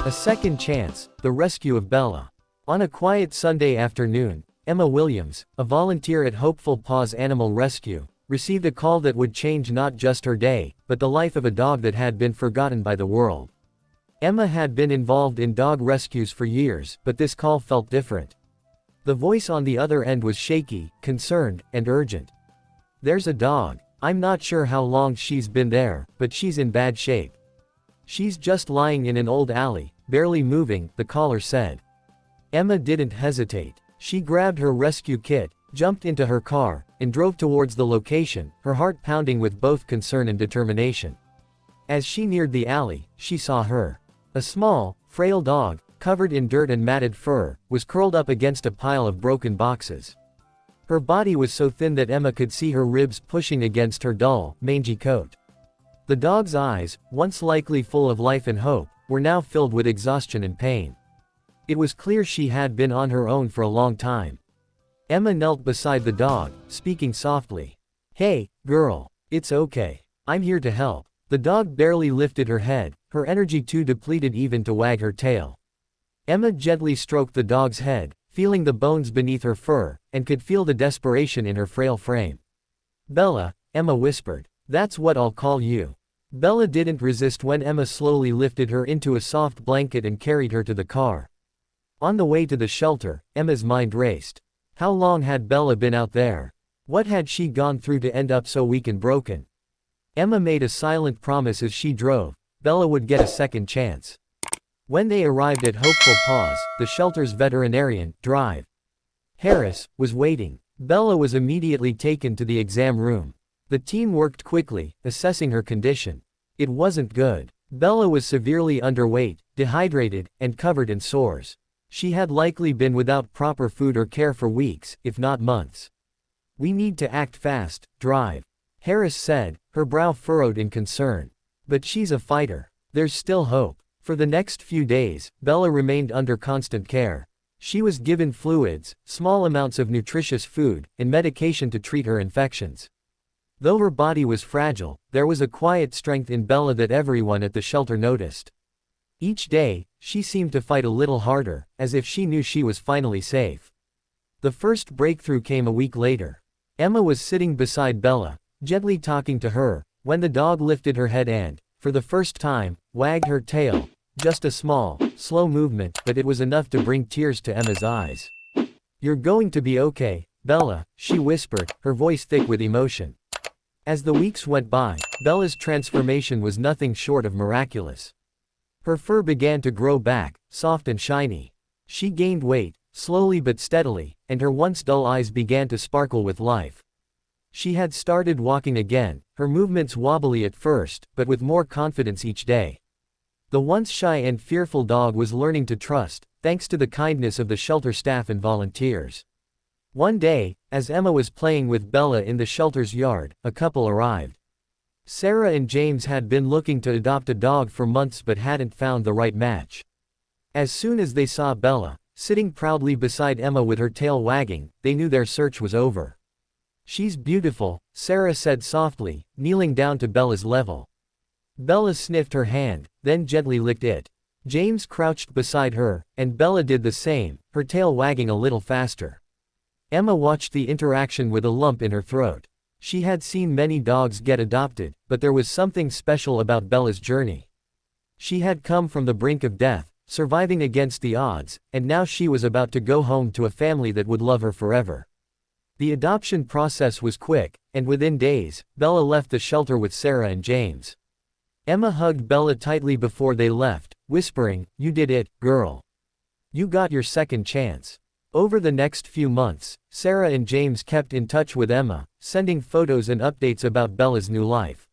A second chance, the rescue of Bella. On a quiet Sunday afternoon, Emma Williams, a volunteer at Hopeful Paws Animal Rescue, received a call that would change not just her day, but the life of a dog that had been forgotten by the world. Emma had been involved in dog rescues for years, but this call felt different. The voice on the other end was shaky, concerned, and urgent. "There's a dog. I'm not sure how long she's been there, but she's in bad shape. She's just lying in an old alley, barely moving," the caller said. Emma didn't hesitate. She grabbed her rescue kit, jumped into her car, and drove towards the location, her heart pounding with both concern and determination. As she neared the alley, she saw her. A small, frail dog, covered in dirt and matted fur, was curled up against a pile of broken boxes. Her body was so thin that Emma could see her ribs pushing against her dull, mangy coat. The dog's eyes, once likely full of life and hope, were now filled with exhaustion and pain. It was clear she had been on her own for a long time. Emma knelt beside the dog, speaking softly. "Hey, girl. It's okay. I'm here to help." The dog barely lifted her head, her energy too depleted even to wag her tail. Emma gently stroked the dog's head, feeling the bones beneath her fur, and could feel the desperation in her frail frame. "Bella," Emma whispered. "That's what I'll call you." Bella didn't resist when Emma slowly lifted her into a soft blanket and carried her to the car. On the way to the shelter, Emma's mind raced. How long had Bella been out there? What had she gone through to end up so weak and broken? Emma made a silent promise as she drove. Bella would get a second chance. When they arrived at Hopeful Paws, the shelter's veterinarian, Drive Harris, was waiting. Bella was immediately taken to the exam room. The team worked quickly, assessing her condition. It wasn't good. Bella was severely underweight, dehydrated, and covered in sores. She had likely been without proper food or care for weeks, if not months. "We need to act fast, Drive," Harris said, her brow furrowed in concern. "But she's a fighter. There's still hope." For the next few days, Bella remained under constant care. She was given fluids, small amounts of nutritious food, and medication to treat her infections. Though her body was fragile, there was a quiet strength in Bella that everyone at the shelter noticed. Each day, she seemed to fight a little harder, as if she knew she was finally safe. The first breakthrough came a week later. Emma was sitting beside Bella, gently talking to her, when the dog lifted her head and, for the first time, wagged her tail. Just a small, slow movement, but it was enough to bring tears to Emma's eyes. "You're going to be okay, Bella," she whispered, her voice thick with emotion. As the weeks went by, Bella's transformation was nothing short of miraculous. Her fur began to grow back, soft and shiny. She gained weight, slowly but steadily, and her once dull eyes began to sparkle with life. She had started walking again, her movements wobbly at first, but with more confidence each day. The once shy and fearful dog was learning to trust, thanks to the kindness of the shelter staff and volunteers. One day, as Emma was playing with Bella in the shelter's yard, a couple arrived. Sarah and James had been looking to adopt a dog for months but hadn't found the right match. As soon as they saw Bella, sitting proudly beside Emma with her tail wagging, they knew their search was over. "She's beautiful," Sarah said softly, kneeling down to Bella's level. Bella sniffed her hand, then gently licked it. James crouched beside her, and Bella did the same, her tail wagging a little faster. Emma watched the interaction with a lump in her throat. She had seen many dogs get adopted, but there was something special about Bella's journey. She had come from the brink of death, surviving against the odds, and now she was about to go home to a family that would love her forever. The adoption process was quick, and within days, Bella left the shelter with Sarah and James. Emma hugged Bella tightly before they left, whispering, "You did it, girl. You got your second chance." Over the next few months, Sarah and James kept in touch with Emma, sending photos and updates about Bella's new life.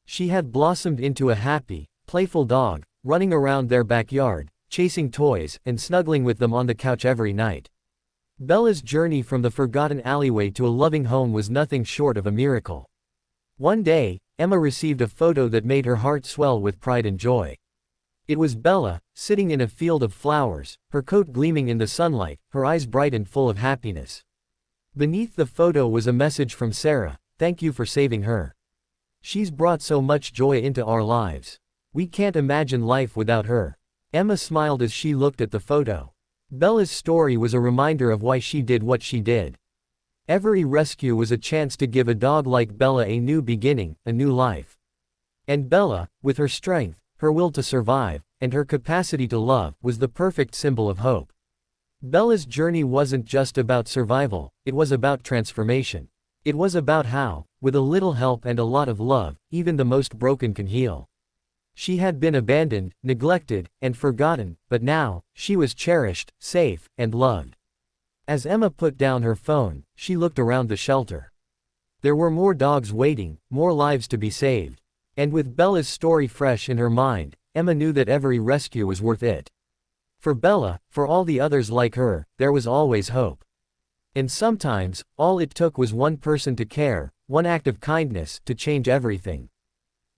She had blossomed into a happy, playful dog, running around their backyard, chasing toys, and snuggling with them on the couch every night. Bella's journey from the forgotten alleyway to a loving home was nothing short of a miracle. One day, Emma received a photo that made her heart swell with pride and joy. It was Bella, sitting in a field of flowers, her coat gleaming in the sunlight, her eyes bright and full of happiness. Beneath the photo was a message from Sarah: "Thank you for saving her. She's brought so much joy into our lives. We can't imagine life without her." Emma smiled as she looked at the photo. Bella's story was a reminder of why she did what she did. Every rescue was a chance to give a dog like Bella a new beginning, a new life. And Bella, with her strength, her will to survive, and her capacity to love, was the perfect symbol of hope. Bella's journey wasn't just about survival, it was about transformation. It was about how, with a little help and a lot of love, even the most broken can heal. She had been abandoned, neglected, and forgotten, but now, she was cherished, safe, and loved. As Emma put down her phone, she looked around the shelter. There were more dogs waiting, more lives to be saved. And with Bella's story fresh in her mind, Emma knew that every rescue was worth it. For Bella, for all the others like her, there was always hope. And sometimes, all it took was one person to care, one act of kindness, to change everything.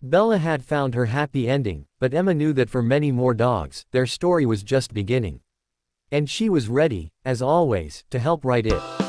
Bella had found her happy ending, but Emma knew that for many more dogs, their story was just beginning. And she was ready, as always, to help write it.